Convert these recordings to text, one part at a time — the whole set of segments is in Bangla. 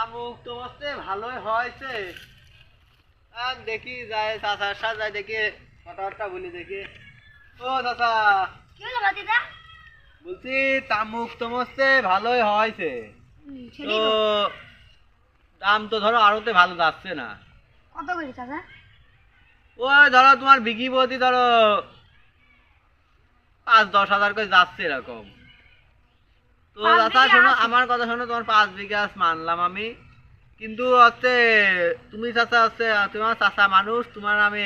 আমুক তোমার ভালোই হয়েছে। দেখি যাই চাচার সাথে যাই দেখি কথাবার্তা বলি দেখি। ও চাচা, কি হলো বাতিদা? বলছি তামুক তোমার ভালোই হয়েছে তো, দাম তো ধরো আরোতে ভালো যাচ্ছে না। কত করে চাচা? ওই ধরো তোমার বিঘি প্রতি ধরো 5-10 হাজার করে যাচ্ছে এরকম। তো 5 চাচা বিঘা শোনো, আছে? আমার কথা শোনো, তোমার 5 বিঘা মানলাম আমি, কিন্তু হচ্ছে তুমি চাচা হচ্ছে তোমার চাচা মানুষ, তোমার আমি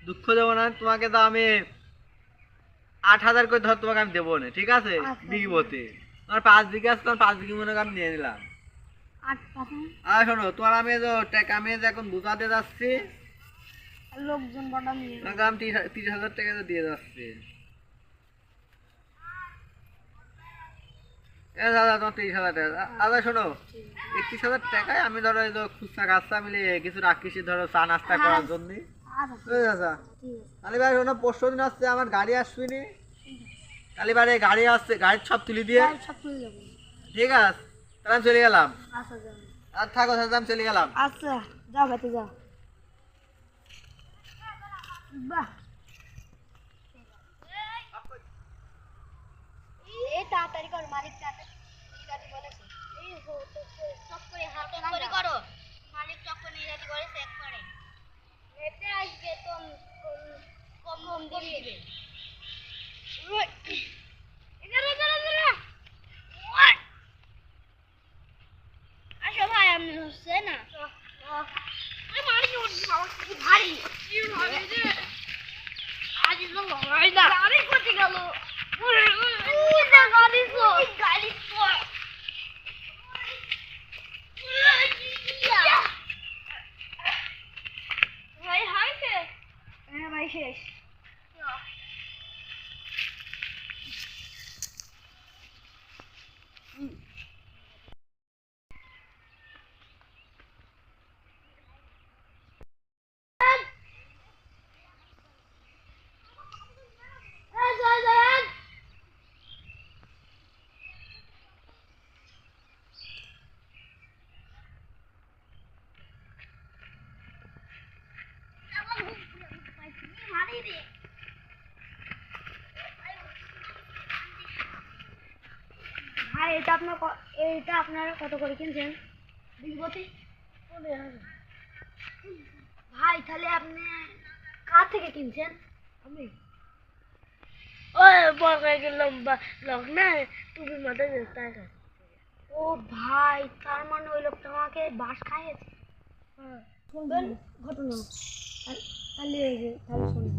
দুঃখ দেবো না, তোমাকে তো আমি 8 হাজার করে ধর তোমাকে আমি দেবো না, ঠিক আছে? আচ্ছা। বিঘি প্রতি তোমার 5 বিঘা আছে, তোমার 5 বিঘি মনে করে আমি নিয়ে নিলাম। 8%? আর শোনো, তোমার আমি যে টাকা আমি যে এখন বুঝাতে যাচ্ছি, লোকজন বড় নিয়ে তোমাকে আমি 30,000 টাকা তো দিয়ে যাচ্ছি। দাদা তোমার 30,000 টাকা। আচ্ছা শোনো, 31,000 টাকায় আমি ধরো এই যে খুচরা কাজটা মিলে কিছু রাখিছি ধরো চা নাস্তা করার জন্য। আচ্ছা, কালীবাড়ি শোনো, পরশু দিন আসছে আমার গাড়ি আসবিনি, কালীবাড়ি গাড়ি আসছে, গাড়ির সব তুলে দিয়ে। সব তুলে যাবো। ঠিক আছে, তাহলে আমি চলে গেলাম। আচ্ছা যাও। আর থাকো তাহলে, আমি চলে গেলাম। আচ্ছা যাও বাতি যাও। বাহ, এই তাড়াতাড়ি কর, মালিক তাড়াতাড়ি বলেছে। এই চক করে হাত করে করো, মালিক চক করে নিয়ে যাতে করে চেক করে। এতে আসবে তো কম কম দিবে। এখানে দাঁড়া দাঁড়া। আসো ভাই, আমি হচ্ছে না মারি বাবা, কি ভারী কি ভারী রে। আজ তো লড়াই না, গাড়ি কোথায় গেল? গাড়ি তো গাড়ি তো ভাই হয়েছে। হ্যাঁ ভাই শেষ। ভাই এটা আপনারা কত করে কিনছেন? বিঘপতি 15,000। ভাই তাহলে আপনি কার থেকে কিনছেন? আমি ওই বড় করে লম্বা লোক না, টুপি মাথায় তাই। ও ভাই, তার মানে ওই লোকটা আমাকে বাস খাইয়েছে। হ্যাঁ শুনবেন ঘটনা, তাহলে শুনুন।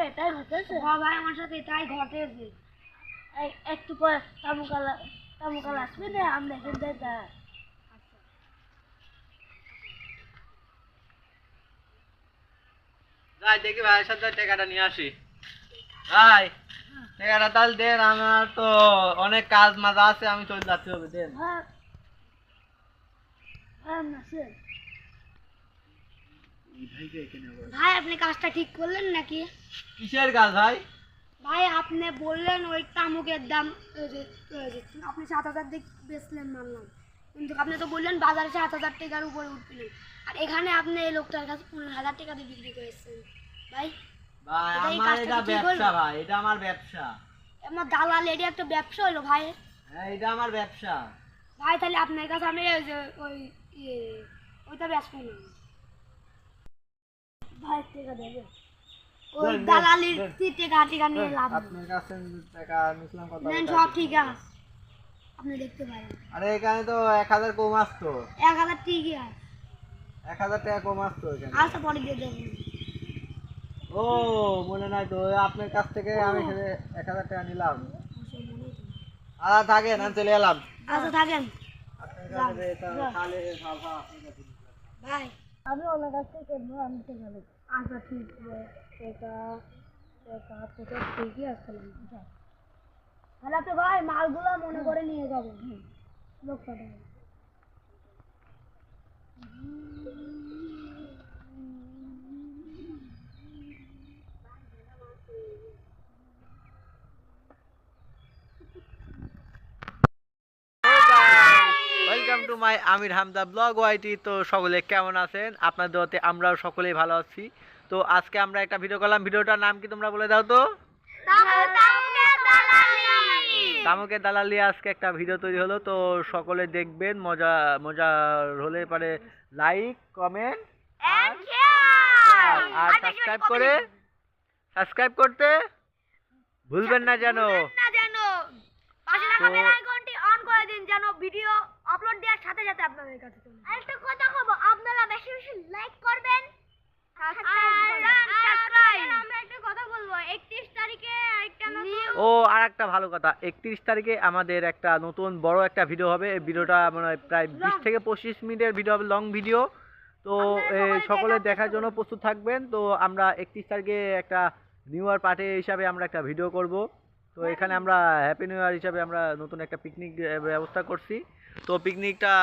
এটাই ঘটেছে। হ্যাঁ ভাই, আমার সাথে এটাই ঘটেছে। একটু পর তামুকাল আসবে না, আমরা এখান থেকে যাই দেখি ভাইয়ের সাথে টাকাটা নিয়ে আসি। ভাই টাকাটা তাহলে দেন, আমার তো অনেক কাজ মাজা আছে, আমি চলে যাচ্ছি, হবে দেন। হ্যাঁ হ্যাঁ নাসির ভাই, আপনি কাজটা ঠিক করলেন নাকি? কিসের কাজ ভাই? ভাই আপনি বললেন ওই তামুকের দাম আপনি 7,000 দিয়ে বেচলেন মানলাম, কিন্তু আপনি তো বললেন বাজারে 7,000 টাকার উপরে উঠবে না, আর এখানে আপনি এই লোকটার কাছে 15,000 টাকা দিয়ে বিক্রি করেছেন। ভাই ভাই এই আমার কাজটা এটা কি ঠিক হলো? ব্যবসা ভাই, এটা আমার ব্যবসা। আমার দালাল, এটা একটা ব্যবসা হলো ভাই। হ্যাঁ এটা আমার ব্যবসা। ভাই তাহলে আপনার কাছে আমি ওই যে ওইটা বেচবো না ভাই, টাকা দেবে ওই দেন, দেন, দালালির দেন। টাকা নিয়ে লাভ নেই। আপনার কাছে টাকা নিছিলাম কত? নেন সব ঠিক আছে, আপনি দেখতে পারেন। আরে এখানে তো 1,000 কম আসতো। 1,000 ঠিকই আছে। 1,000 টাকা কম আসতো এখানে। আচ্ছা পরে দিয়ে দেবেন। ও মনে নাই তো, ওই আপনার কাছ থেকে আমি 1,000 টাকা নিলাম। আচ্ছা থাকেন, আমি চলে এলাম। আচ্ছা থাকেন আপনার কাছে তাহলে আপনার কাছে ভাই। আমি ওনার কাছ থেকে কিনবো, আমি শেখাবো। আচ্ছা ঠিক আছে, টেকা টেকা তো ঠিকই আসছিলাম। তাহলে তো ভাই মালগুলো মনে করে নিয়ে যাবো লোকটা। Welcome to my Aamir Hamda blog YT. তো সকলে কেমন আছেন? আপনাদের দোয়াতে আমরাও সকলেই ভালো আছি। তো আজকে আমরা একটা ভিডিও করলাম, ভিডিওটার নাম কি তোমরা বলে দাও তো? তামুকের দালালি। আজকে একটা ভিডিও তৈরি হলো, তো সকলে দেখবেন, মজা মজা হলে পারে লাইক কমেন্ট আর সাবস্ক্রাইব করতে ভুলবেন না যেন। পাশে থাকা তো- বেল আইকনটি অন করে দিন যেন ভিডিও আপলোড দেওয়ার সাথে সাথে আপনাদের কাছে চলে যায়। আরেকটা কথা বলবো, আপনারা বেশি বেশি লাইক করবেন, সাবস্ক্রাইব। আমরা একটা কথা বলবো, 31 তারিখে একটা নতুন ও আর একটা ভালো কথা, 31 তারিখে আমাদের একটা নতুন বড় একটা ভিডিও হবে। এই ভিডিওটা মানে প্রায় 20 থেকে 25 মিনিটের ভিডিও হবে, লং ভিডিও। তো সকলে দেখার জন্য প্রস্তুত থাকবেন। তো আমরা 31 তারিখে একটা নিউ ইয়ার পার্টি হিসাবে আমরা একটা ভিডিও করব। তো এখানে আমরা হ্যাপি নিউ ইয়ার হিসাবে আমরা নতুন একটা পিকনিক ব্যবস্থা করছি। তো পিকনিকটা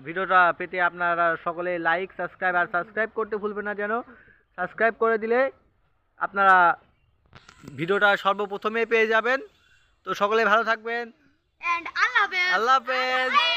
ভিডিওটা পেতে আপনারা সকলে লাইক সাবস্ক্রাইব করতে ভুলবেন না যেন। সাবস্ক্রাইব করে দিলে আপনারা ভিডিওটা সর্বপ্রথমে পেয়ে যাবেন। তো সকলে ভালো থাকবেন। এন্ড আল্লাহ হাফেজ। আল্লাহ হাফেজ।